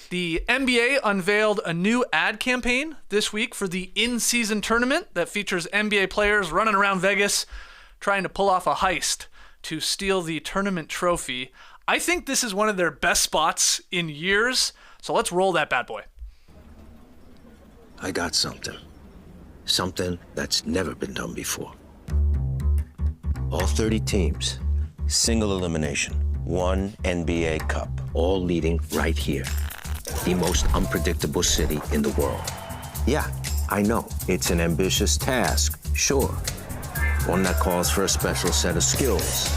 The NBA unveiled a new ad campaign this week for the InSeason Tournament that features NBA players running around Vegas trying to pull off a heist to steal the tournament trophy. I think this is one of their best spots in years, so let's roll that bad boy. I got something. Something that's never been done before. All 30 teams, single elimination, one NBA Cup, all leading right here. The most unpredictable city in the world. Yeah, I know, it's an ambitious task, sure. One that calls for a special set of skills.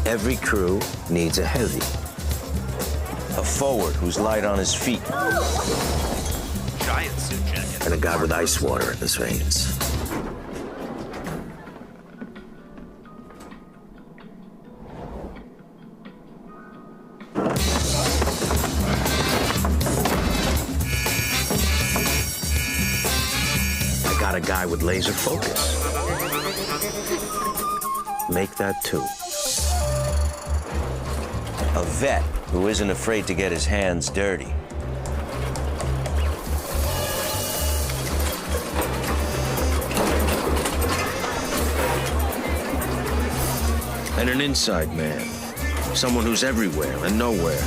Every crew needs a heavy. A forward who's light on his feet. Giant suit jacket. And a guy with ice water in his veins. I got a guy with laser focus. Make that two. A vet who isn't afraid to get his hands dirty. And an inside man. Someone who's everywhere and nowhere.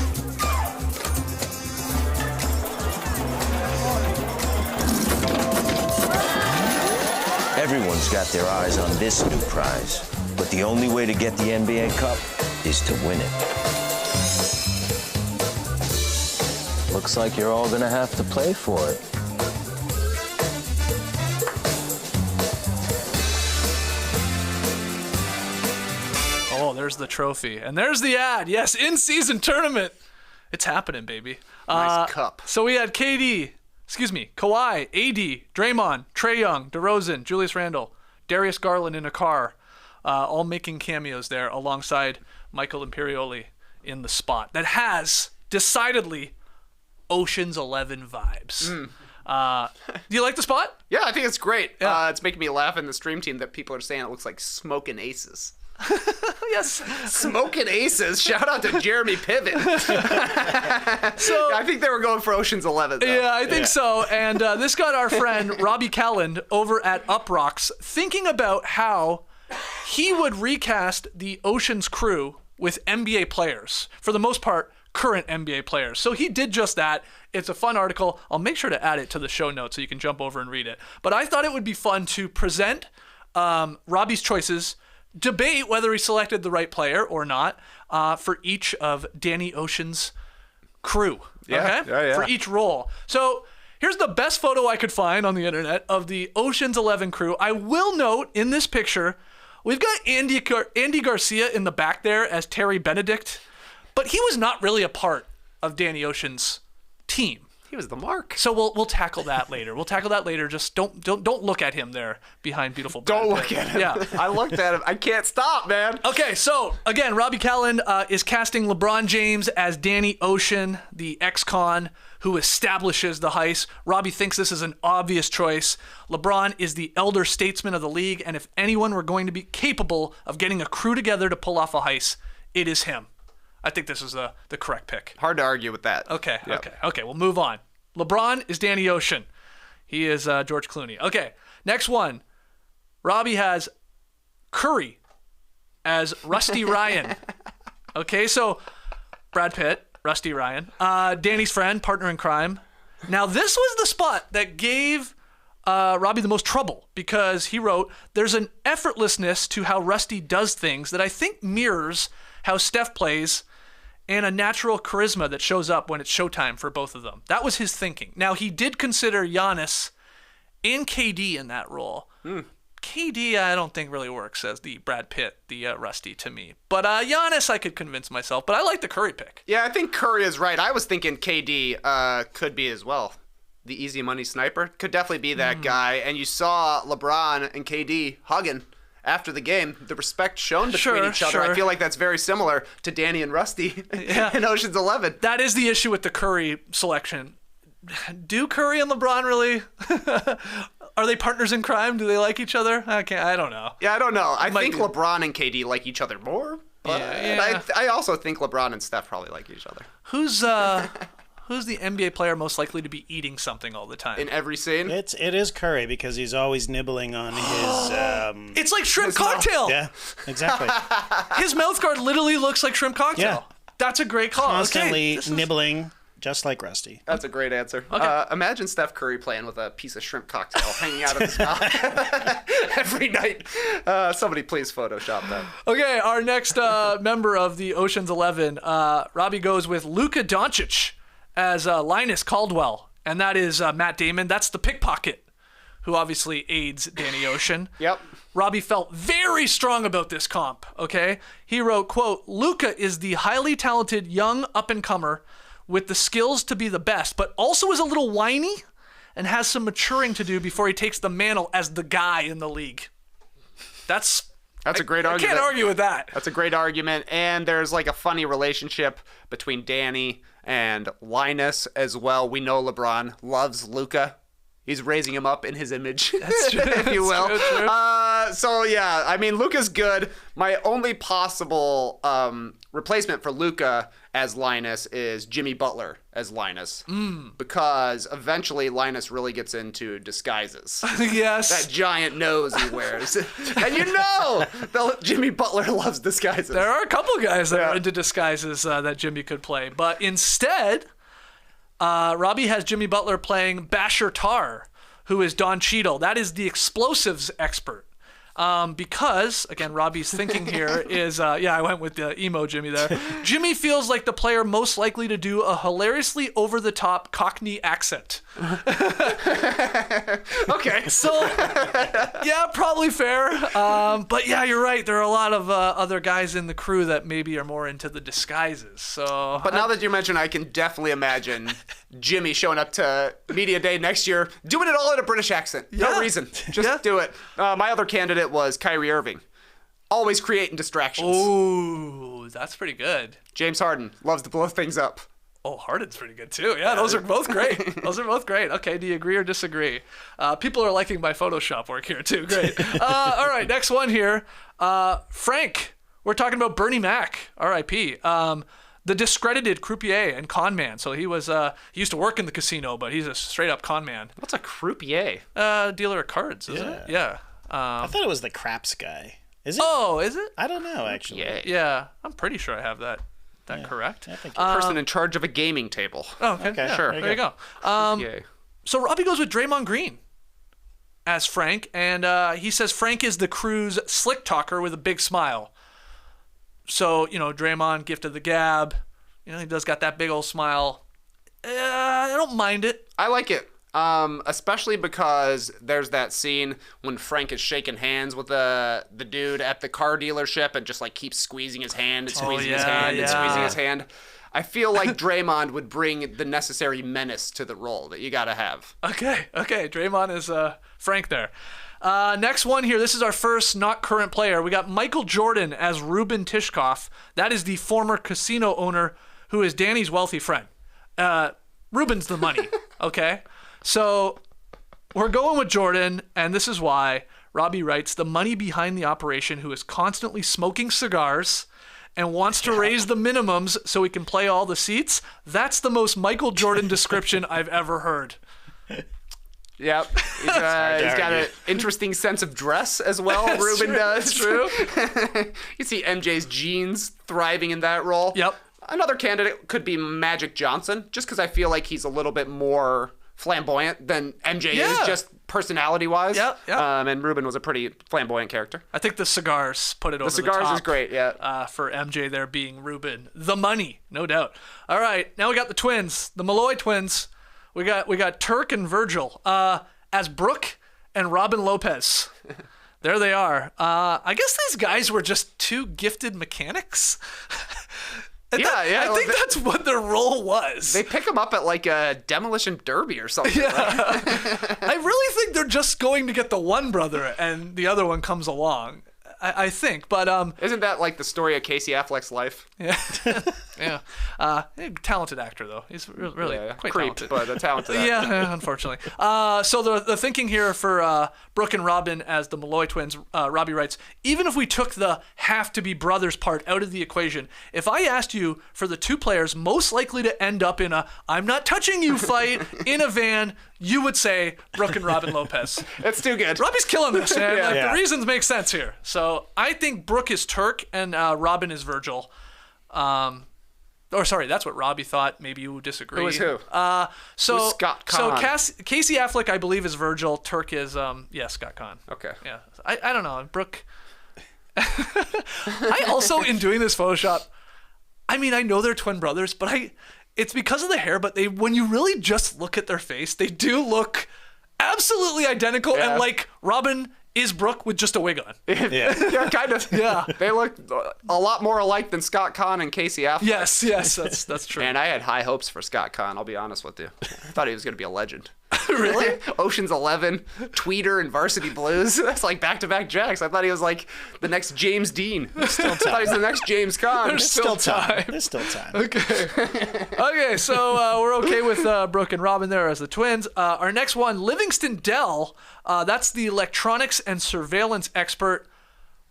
Everyone's got their eyes on this new prize. But the only way to get the NBA Cup is to win it. Looks like you're all gonna have to play for it. Oh, there's the trophy. And there's the ad. Yes, in-season tournament. It's happening, baby. Nice cup. So we had Kawhi, AD, Draymond, Trae Young, DeRozan, Julius Randle, Darius Garland in a car, all making cameos there alongside Michael Imperioli in the spot. That has decidedly Ocean's 11 vibes. Do you like the spot? Yeah, I think it's great. Yeah. It's making me laugh in the stream team that people are saying it looks like Smokin' Aces. Yes. Smokin' Aces. Shout out to Jeremy Piven. So I think they were going for Ocean's 11. Though. Yeah, I think so. And this got our friend Robbie Calland over at Uprocks thinking about how he would recast the Ocean's crew with NBA players. For the most part, current NBA players. So he did just that. It's a fun article. I'll make sure to add it to the show notes so you can jump over and read it. But I thought it would be fun to present Robbie's choices, debate whether he selected the right player or not for each of Danny Ocean's crew. Yeah, okay? yeah. For each role. So here's the best photo I could find on the internet of the Ocean's 11 crew. I will note in this picture, we've got Andy Garcia in the back there as Terry Benedict, but he was not really a part of Danny Ocean's team. He was the mark. So we'll tackle that later. Just don't look at him there behind beautiful Brad Don't Pitt. look at him. Yeah. I looked at him. I can't stop, man. Okay, so again, Robbie Calland is casting LeBron James as Danny Ocean, the ex-con who establishes the heist. Robbie thinks this is an obvious choice. LeBron is the elder statesman of the league, and if anyone were going to be capable of getting a crew together to pull off a heist, it is him. I think this is the correct pick. Hard to argue with that. Okay, Yep. okay, we'll move on. LeBron is Danny Ocean. He is George Clooney. Okay, next one. Robbie has Curry as Rusty Ryan. Okay, so Brad Pitt, Rusty Ryan, Danny's friend, partner in crime. Now, this was the spot that gave Robbie the most trouble because he wrote, there's an effortlessness to how Rusty does things that I think mirrors how Steph plays and a natural charisma that shows up when it's showtime for both of them. That was his thinking. Now, he did consider Giannis and KD in that role. KD, I don't think really works as the Brad Pitt, the Rusty to me. But Giannis, I could convince myself. But I like the Curry pick. Yeah, I think Curry is right. I was thinking KD could be as well. The easy money sniper could definitely be that guy. And you saw LeBron and KD hugging after the game, the respect shown between each other. Sure. I feel like that's very similar to Danny and Rusty in Ocean's 11. That is the issue with the Curry selection. Do Curry and LeBron really? Are they partners in crime? Do they like each other? I don't know. Yeah, I don't know. I think LeBron and KD like each other more, But Yeah. I also think LeBron and Steph probably like each other. Who's the NBA player most likely to be eating something all the time? In every scene? It is Curry because he's always nibbling on his. It's like shrimp cocktail. Yeah, exactly. His mouth guard literally looks like shrimp cocktail. Yeah. That's a great call. Constantly Okay, nibbling, just like Rusty. That's a great answer. Imagine Steph Curry playing with a piece of shrimp cocktail hanging out of his mouth every night. Somebody please Photoshop that. Okay, our next member of the Ocean's 11, Robbie goes with Luca Doncic as Linus Caldwell, and that is Matt Damon. That's the pickpocket, who obviously aids Danny Ocean. Yep. Robbie felt very strong about this comp, okay? He wrote, quote, Luca is the highly talented young up-and-comer with the skills to be the best, but also is a little whiny and has some maturing to do before he takes the mantle as the guy in the league. That's a great argument. I can't argue with that. That's a great argument. And there's like a funny relationship between Danny and Linus as well. We know LeBron loves Luca. He's raising him up in his image, if you will. True. So, yeah, I mean, Luca's good. My only possible replacement for Luca as Linus is Jimmy Butler as Linus. Because eventually Linus really gets into disguises. Yes. That giant nose he wears. And you know Jimmy Butler loves disguises. There are a couple guys that are into disguises that Jimmy could play. But instead, Robbie has Jimmy Butler playing Basher Tar, who is Don Cheadle. That is the explosives expert. Because, again, Robbie's thinking here is, I went with the emo Jimmy there. Jimmy feels like the player most likely to do a hilariously over-the-top Cockney accent. Okay, so, yeah, probably fair. But, yeah, you're right. There are a lot of other guys in the crew that maybe are more into the disguises. So, But now that you mention, I can definitely imagine Jimmy showing up to Media Day next year, doing it all in a British accent. No Yeah. reason. Just do it. My other candidate was Kyrie Irving. Always creating distractions. Ooh, that's pretty good. James Harden loves to blow things up. Oh, Harden's pretty good too. Yeah, those are both great. Those are both great. Okay, do you agree or disagree? People are liking my Photoshop work here too. Great. All right, next one here. Frank. We're talking about Bernie Mac, R.I.P. The discredited croupier and con man. So he used to work in the casino, but he's a straight up con man. What's a croupier? Dealer of cards, isn't it? Yeah. I thought it was the craps guy. Is it? Oh, is it? I don't know, actually. Yeah, I'm pretty sure I have that correct. I think Person in charge of a gaming table. Oh, okay. Okay, Yeah, sure. There you go. Croupier. So Robbie goes with Draymond Green as Frank, and he says Frank is the crew's slick talker with a big smile. So, Draymond, gift of the gab. He does got that big old smile. I don't mind it. I like it. Especially because there's that scene when Frank is shaking hands with the dude at the car dealership and just like keeps squeezing his hand and squeezing his hand and squeezing his hand. I feel like Draymond would bring the necessary menace to the role that you gotta have. Okay. Draymond is Frank there. Next one here. This is our first not current player. We got Michael Jordan as Ruben Tishkoff. That is the former casino owner who is Danny's wealthy friend. Ruben's the money. Okay. So we're going with Jordan, and this is why. Robbie writes, the money behind the operation who is constantly smoking cigars and wants to raise the minimums so he can play all the seats. That's the most Michael Jordan description I've ever heard. Yep. He's got an interesting sense of dress as well, Ruben does. True. You see MJ's jeans thriving in that role. Yep. Another candidate could be Magic Johnson, just because I feel like he's a little bit more flamboyant than MJ is, just personality-wise. Yep. And Ruben was a pretty flamboyant character. I think the cigars put it over the top. The cigars is great, yeah. For MJ there being Ruben. The money, no doubt. All right, now we got the twins, the Malloy Twins. We got Turk and Virgil as Brooke and Robin Lopez. There they are. I guess these guys were just two gifted mechanics. I think that's what their role was. They pick them up at like a demolition derby or something. Yeah. Right? I really think they're just going to get the one brother and the other one comes along. I think. But Isn't that like the story of Casey Affleck's life? yeah, yeah. Talented actor though. He's really quite creep, talented. but a talented actor. Yeah, unfortunately. So the thinking here for Brooke and Robin as the Malloy twins, Robbie writes, even if we took the have to be brothers part out of the equation, if I asked you for the two players most likely to end up in a I'm not touching you fight in a van, you would say Brooke and Robin Lopez. It's too good. Robbie's killing this, man. Yeah. Like, Yeah. the reasons make sense here. So I think Brooke is Turk and Robin is Virgil. Or sorry, that's what Robbie thought. Maybe you would disagree. Who is who? So Who's Scott So Conn? Casey Affleck, I believe, is Virgil. Turk is Scott Conn. Okay. Yeah, I don't know. Brooke. I also, in doing this Photoshop, I mean, I know they're twin brothers, but it's because of the hair. But when you really just look at their face, they do look absolutely identical, Yeah. and like Robin is Brooke with just a wig on. Yeah. Yeah, kind of. Yeah. They look a lot more alike than Scott Conn and Casey Affleck. Yes, that's true. Man, I had high hopes for Scott Conn, I'll be honest with you. I thought he was going to be a legend. Really? Ocean's 11, Tweeter, and Varsity Blues. That's like back-to-back jacks. I thought he was like the next James Dean. Still I thought he time. was the next James Conn. There's still time. There's still time. Okay, so we're okay with Brooke and Robin there as the twins. Our next one, Livingston Dell. That's the electronics and surveillance expert.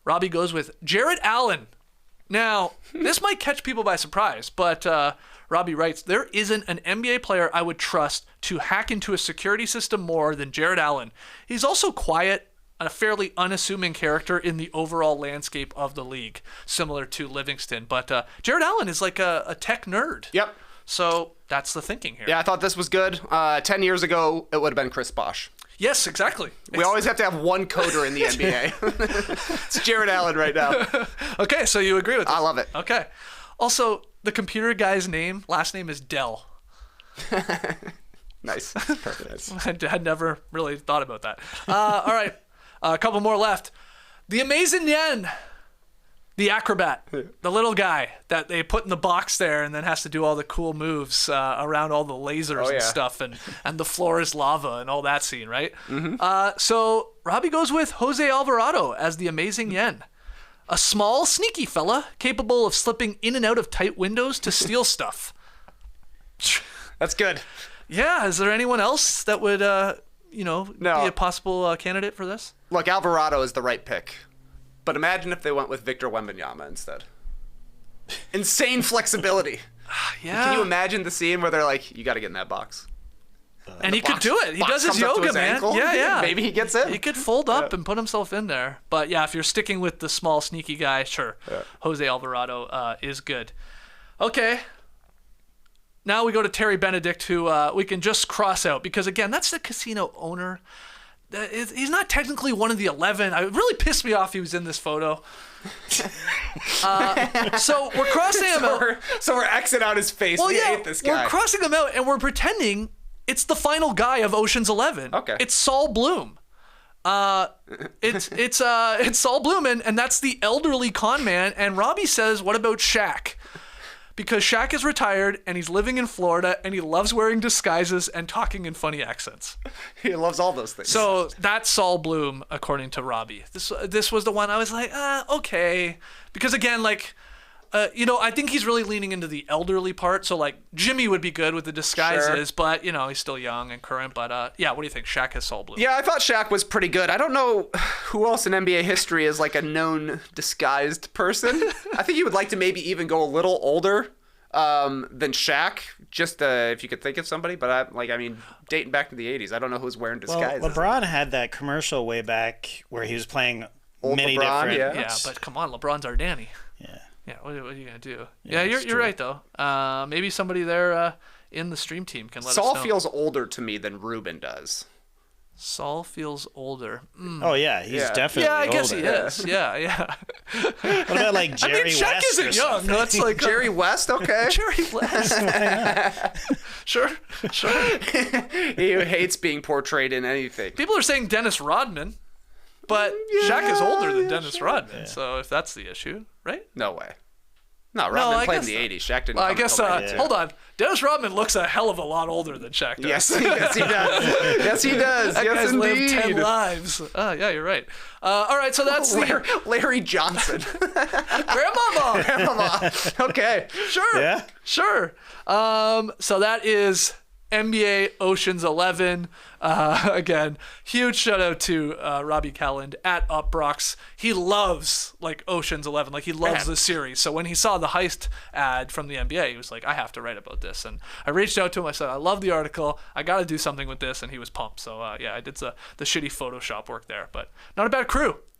Robbie goes with Jared Allen. Now, this might catch people by surprise, but Robbie writes, there isn't an NBA player I would trust to hack into a security system more than Jared Allen. He's also quiet, a fairly unassuming character in the overall landscape of the league, similar to Livingston. But Jared Allen is like a tech nerd. Yep. So that's the thinking here. Yeah, I thought this was good. 10 years ago, it would have been Chris Bosh. Yes, exactly. We always have to have one coder in the NBA. It's Jared Allen right now. Okay, so you agree with this? I love it. Okay. Also, the computer guy's last name is Dell. Nice. Perfect. I had never really thought about that. All right, a couple more left. The Amazing Yen, the acrobat, the little guy that they put in the box there and then has to do all the cool moves around all the lasers and stuff, and the floor is lava and all that scene, right? Mm-hmm. So Robbie goes with Jose Alvarado as the Amazing Yen. A small, sneaky fella capable of slipping in and out of tight windows to steal stuff. That's good. Yeah, is there anyone else that would, be a possible candidate for this? Look, Alvarado is the right pick. But imagine if they went with Victor Wembanyama instead. Insane flexibility. Yeah. Can you imagine the scene where they're like, you got to get in that box? And he could do it. He box does his comes up to yoga, his man. ankle. Yeah. Maybe he gets in. He could fold up and put himself in there. But yeah, if you're sticking with the small, sneaky guy, sure. Yeah. Jose Alvarado is good. Okay. Now we go to Terry Benedict, who we can just cross out because, again, that's the casino owner. He's not technically one of the 11. It really pissed me off he was in this photo. So we're crossing him out. So we're Xing out his face. We hate this guy. We're crossing him out, and we're pretending it's the final guy of Ocean's 11. Okay. It's Saul Bloom. It's Saul Bloom, and that's the elderly con man. And Robbie says, what about Shaq? Because Shaq is retired, and he's living in Florida, and he loves wearing disguises and talking in funny accents. He loves all those things. So that's Saul Bloom, according to Robbie. This was the one I was like, okay. Because again, like, I think he's really leaning into the elderly part. So like Jimmy would be good with the disguises, but he's still young and current. But what do you think? Shaq has Saul Bloom. Yeah, I thought Shaq was pretty good. I don't know who else in NBA history is like a known disguised person. I think you would like to maybe even go a little older than Shaq, just if you could think of somebody. But dating back to the 80s, I don't know who's wearing disguises. Well, LeBron had that commercial way back where he was playing Old many LeBron, different. Yeah, but come on, LeBron's our Danny. Yeah. Yeah, what are you gonna do? Yeah, Yeah, that's you're true. right though. Maybe somebody there in the stream team can let us know. Saul feels older to me than Ruben does. Saul feels older. Oh yeah, he's definitely Yeah, I guess older. he is. Yeah. What about like Jerry Shaq West isn't or young. something? That's like Jerry West, okay. Jerry West. Sure. He hates being portrayed in anything. People are saying Dennis Rodman, but Shaq is older than Dennis Rodman. So if that's the issue, right? No way. No, Rodman I played guess in the 80s. Shaq didn't Well, I come guess, until 92. hold on. Dennis Rodman looks a hell of a lot older than Shaq does. Yes, yes, he does. Yes, he does. That Yes, guy's lived indeed. 10 lives. Yeah, you're right. All right, so that's Larry Johnson. Grandmama. Grandmama. Okay. Sure. Yeah. Sure. So that is NBA Ocean's 11. Again, huge shout out to Robbie Calland at Upbrox. He loves like Ocean's 11. Like he loves the series. So when he saw the heist ad from the NBA, he was like, I have to write about this. And I reached out to him. I said, I love the article. I got to do something with this. And he was pumped. So yeah, I did the shitty Photoshop work there, but not a bad crew.